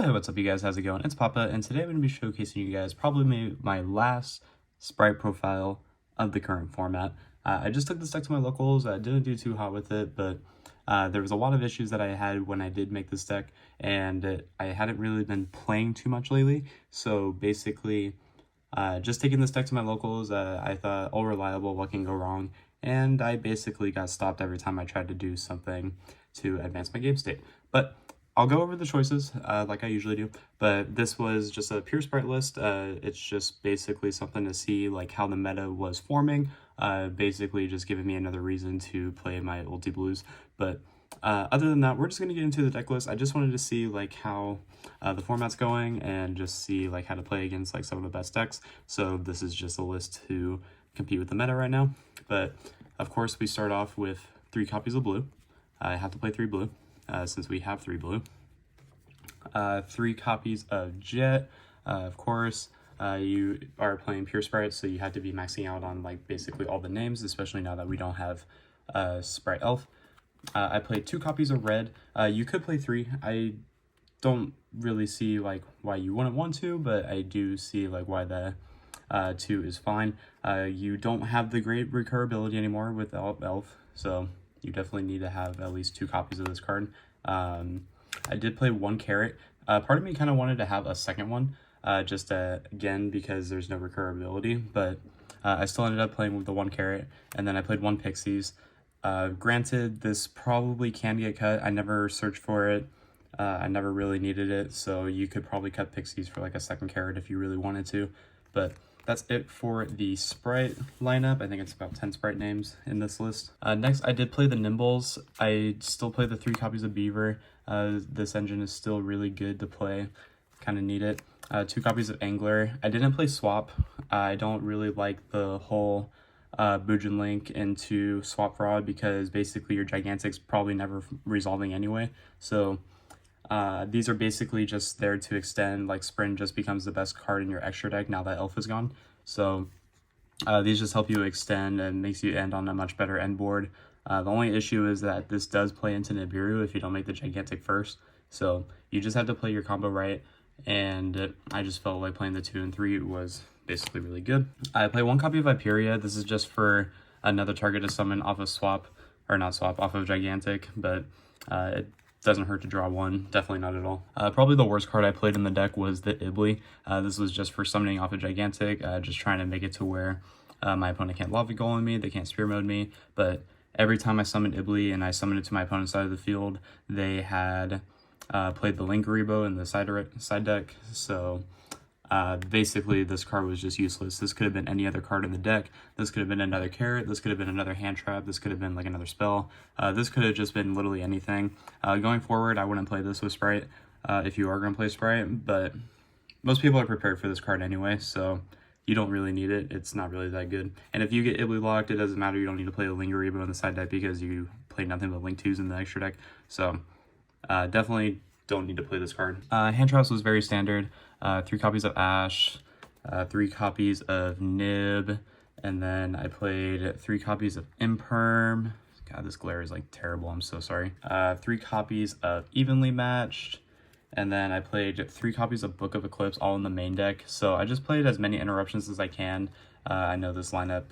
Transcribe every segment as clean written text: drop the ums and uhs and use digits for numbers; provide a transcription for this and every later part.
Hey, what's up you guys, how's it going? It's Papa, and today I'm going to be showcasing you guys probably my last Spright profile of the current format. I just took this deck to my locals. I didn't do too hot with it, but there was a lot of issues that I had when I did make this deck, and I hadn't really been playing too much lately. So basically, just taking this deck to my locals, I thought, all reliable, what can go wrong? And I basically got stopped every time I tried to do something to advance my game state. But I'll go over the choices like I usually do, but this was just a pure Spright list. It's just basically something to see like how the meta was forming, basically just giving me another reason to play my ulti blues. But other than that, we're just going to get into the deck list. I just wanted to see like how the format's going and just see like how to play against like some of the best decks. So this is just a list to compete with the meta right now. But of course we start off with 3 copies of blue. I have to play 3 blue. Since we have 3 blue. 3 copies of Jet. Of course, you are playing pure Spright, so you had to be maxing out on like basically all the names, especially now that we don't have Spright Elf. I played 2 copies of red. You could play 3. I don't really see like why you wouldn't want to, but I do see like why the 2 is fine. You don't have the great recurability anymore with Elf, so you definitely need to have at least 2 copies of this card. I did play 1 carrot. Part of me kind of wanted to have a second one, just again, because there's no recurability, but I still ended up playing with the 1 carrot, and then I played 1 pixies. Granted, this probably can get cut. I never searched for it. I never really needed it, so you could probably cut pixies for like a second carrot if you really wanted to, but that's it for the Spright lineup. I think it's about 10 Spright names in this list. Next, I did play the Nimbles. I still play the 3 copies of Beaver. This engine is still really good to play. Kind of need it. 2 copies of Angler. I didn't play Swap. I don't really like the whole Boojin Link into Swap Fraud because basically your Gigantic's probably never resolving anyway. So these are basically just there to extend, like Sprint just becomes the best card in your extra deck now that Elf is gone. So these just help you extend and makes you end on a much better end board. The only issue is that this does play into Nibiru if you don't make the Gigantic first. So you just have to play your combo right, and I just felt like playing the 2 and 3 was basically really good. I play 1 copy of Viperia. This is just for another target to summon off of Swap, or not Swap, off of Gigantic, but it doesn't hurt to draw 1, definitely not at all. Probably the worst card I played in the deck was the Ibly. This was just for summoning off of Gigantic, just trying to make it to where my opponent can't Lava Golem me, they can't Spear Mode me, but every time I summoned Ibly and I summoned it to my opponent's side of the field, they had played the Linkaribo in the side deck, so basically this card was just useless. This could have been any other card in the deck. This could have been another carrot. This could have been another hand trap. This could have been like another spell. This could have just been literally anything. Going forward, I wouldn't play this with Spright if you are going to play Spright, but most people are prepared for this card anyway, so you don't really need it. It's not really that good. And if you get Ibly locked, it doesn't matter. You don't need to play the Linkaribo in the side deck because you play nothing but Link 2s in the extra deck. So definitely don't need to play this card. Hand traps was very standard. 3 copies of Ash, 3 copies of Nib, and then I played 3 copies of Imperm. God, this glare is like terrible, I'm so sorry. 3 copies of Evenly Matched, and then I played 3 copies of Book of Eclipse, all in the main deck. So I just played as many interruptions as I can. I know this lineup,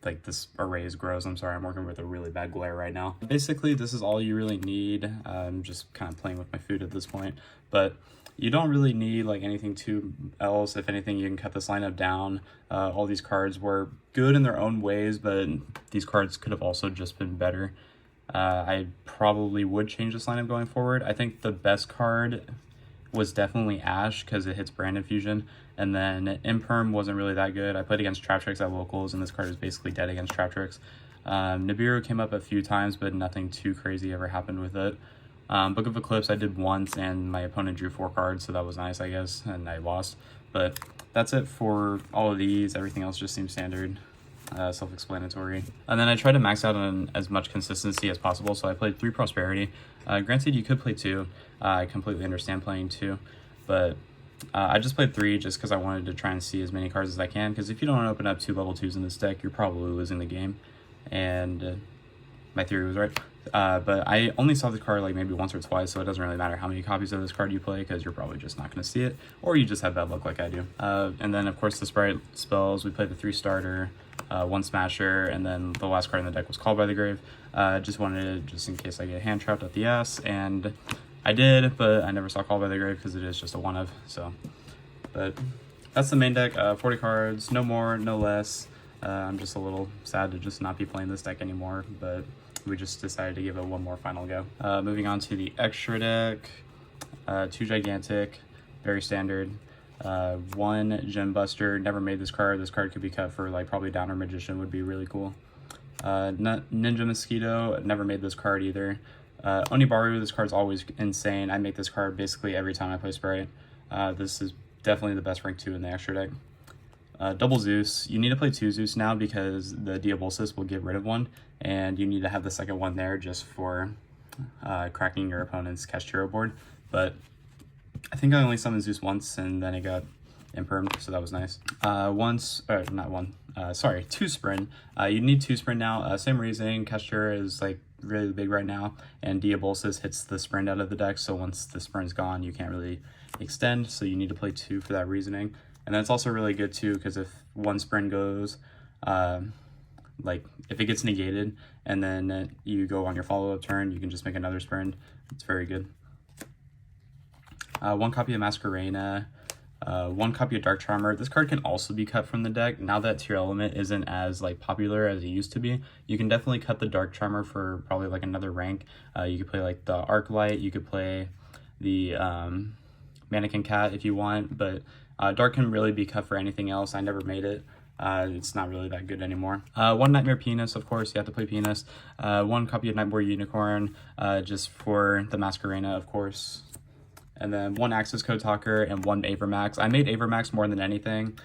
like this array is gross. I'm sorry, I'm working with a really bad glare right now. Basically, this is all you really need. I'm just kind of playing with my food at this point, but you don't really need like anything too else. If anything, you can cut this lineup down. All these cards were good in their own ways, but these cards could have also just been better. I probably would change this lineup going forward. I think the best card was definitely Ash because it hits Brand Infusion, and then Imperm wasn't really that good. I played against Trap Tricks at locals, and this card is basically dead against Trap Tricks. Nibiru came up a few times, but nothing too crazy ever happened with it. Book of Eclipse I did once, and my opponent drew 4 cards, so that was nice, I guess, and I lost. But that's it for all of these. Everything else just seems standard, self-explanatory. And then I tried to max out on as much consistency as possible, so I played 3 Prosperity. Granted, you could play 2. I completely understand playing 2, but I just played 3 just because I wanted to try and see as many cards as I can, because if you don't open up 2 level 2s in this deck, you're probably losing the game. And my theory was right. But I only saw the card like maybe once or twice, so it doesn't really matter how many copies of this card you play, because you're probably just not going to see it, or you just have bad luck like I do. And then of course the Spright spells, we played the 3 starter, 1 smasher, and then the last card in the deck was Called by the Grave. Just wanted, just in case I get hand trapped at the ass, and I did, but I never saw Called by the Grave because it is just a 1 of, so. But that's the main deck, 40 cards, no more, no less. I'm just a little sad to just not be playing this deck anymore, but we just decided to give it one more final go. Moving on to the extra deck, 2 gigantic, very standard, 1 gem buster. Never made this card. This card could be cut for like probably Downer Magician would be really cool. Ninja Mosquito, never made this card either. Onibaru, this card's always insane. I make this card basically every time I play Spright. This is definitely the best rank 2 in the extra deck. Double Zeus, you need to play 2 Zeus now because the Diabolsis will get rid of 1, and you need to have the second one there just for cracking your opponent's Kashtira board. But I think I only summoned Zeus once, and then it got impermed, so that was nice. 2 Sprint. You need 2 Sprint now. Same reason, Kashtira is like really big right now, and Diabolsis hits the Sprint out of the deck, so once the Sprint's gone, you can't really extend, so you need to play 2 for that reasoning. And that's also really good too, because if 1 Sprint goes, like if it gets negated and then you go on your follow-up turn, you can just make another Sprint. It's very good. 1 copy of Masquerena, 1 copy of Dark Charmer. This card can also be cut from the deck. Now that Tier Element isn't as like popular as it used to be, you can definitely cut the Dark Charmer for probably like another rank. You could play like the Arclight, you could play the Mannequin Cat if you want, but Dark can really be cut for anything else. I never made it. It's not really that good anymore. 1 Nightmare Penis, of course, you have to play Penis. 1 copy of Nightmare Unicorn, just for the Masquerena, of course. And then 1 Access Code Talker and 1 Avermax. I made Avermax more than anything.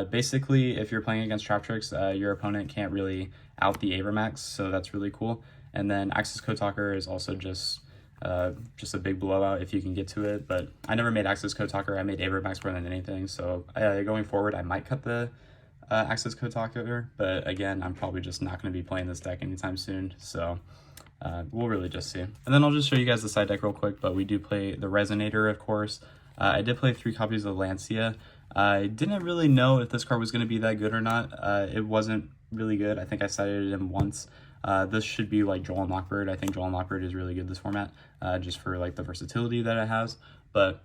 Basically, if you're playing against Trap Tricks, your opponent can't really out the Avermax, so that's really cool. And then Access Code Talker is also just a big blowout if you can get to it, but I never made Access Code Talker. I made Avermax more than anything, so going forward I might cut the Access Code Talker, but again, I'm probably just not going to be playing this deck anytime soon, so we'll really just see. And then I'll just show you guys the side deck real quick, but we do play the Resonator, of course. I did play 3 copies of Lancia. I didn't really know if this card was going to be that good or not. It wasn't really good. I think I cited him once. This should be like Joel and Lockbird. I think Joel and Lockbird is really good this format, just for like the versatility that it has. But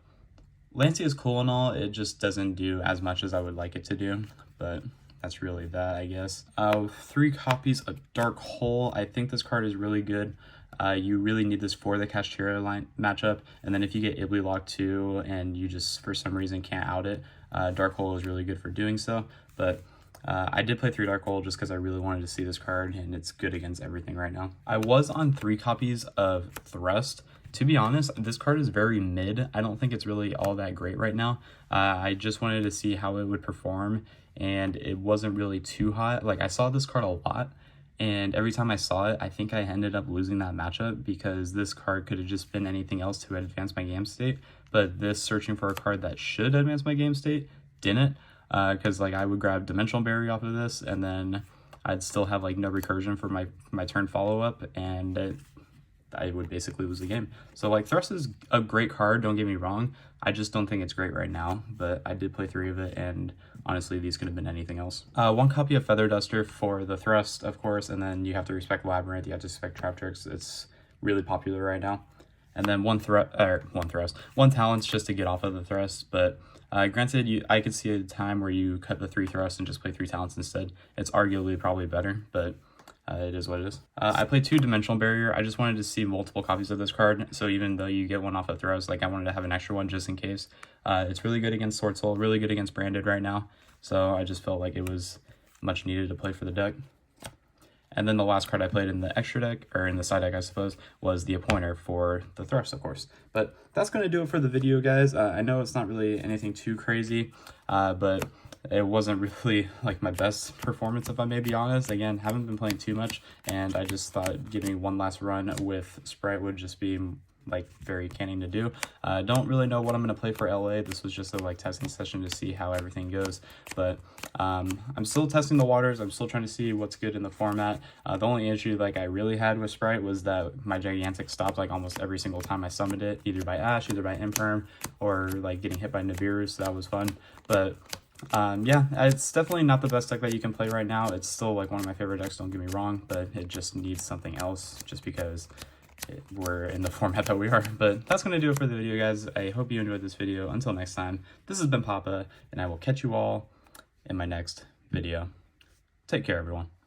Lancia is cool and all, it just doesn't do as much as I would like it to do. But that's really that, I guess. 3 copies of Dark Hole. I think this card is really good. You really need this for the Kashtira line matchup, and then if you get Ibly Lock 2 and you just for some reason can't out it, Dark Hole is really good for doing so. But I did play 3 Dark Hole just because I really wanted to see this card, and it's good against everything right now. I was on 3 copies of Thrust. To be honest, this card is very mid. I don't think it's really all that great right now. I just wanted to see how it would perform, and it wasn't really too hot. Like, I saw this card a lot, and every time I saw it, I think I ended up losing that matchup because this card could have just been anything else to advance my game state, but this searching for a card that should advance my game state didn't, because like I would grab Dimensional Barrier off of this, and then I'd still have like no recursion for my turn follow-up, and I would basically lose the game. So like Thrust is a great card, don't get me wrong. I just don't think it's great right now, but I did play 3 of it, and honestly, these could have been anything else. 1 copy of Feather Duster for the Thrust, of course, and then you have to respect Labyrinth, you have to respect Trap Tricks. It's really popular right now. And then 1 Talents just to get off of the Thrust, but granted, I could see a time where you cut the 3 Thrusts and just play 3 Talents instead. It's arguably probably better, but it is what it is. I played 2 Dimensional Barrier. I just wanted to see multiple copies of this card, so even though you get 1 off of Throws, like I wanted to have an extra one just in case. It's really good against Sword Soul, really good against Branded right now, so I just felt like it was much needed to play for the deck. And then the last card I played in the extra deck, or in the side deck I suppose, was the Appointer for the Thrust, of course. But that's going to do it for the video, guys. I know it's not really anything too crazy, but it wasn't really like my best performance, if I may be honest. Again, haven't been playing too much, and I just thought giving one last run with Spright would just be like very canning to do. Don't really know what I'm going to play for LA. This was just a like testing session to see how everything goes, but I'm still testing the waters. I'm still trying to see what's good in the format. The only issue like I really had with Spright was that my Gigantic stopped like almost every single time I summoned it, either by Ash, either by Imperm, or like getting hit by Nibiru, so that was fun. But yeah, it's definitely not the best deck that you can play right now. It's still like one of my favorite decks, don't get me wrong, but it just needs something else just because we're in the format that we are. But that's going to do it for the video, guys. I hope you enjoyed this video. Until next time, this has been Papa, and I will catch you all in my next video. Take care, everyone.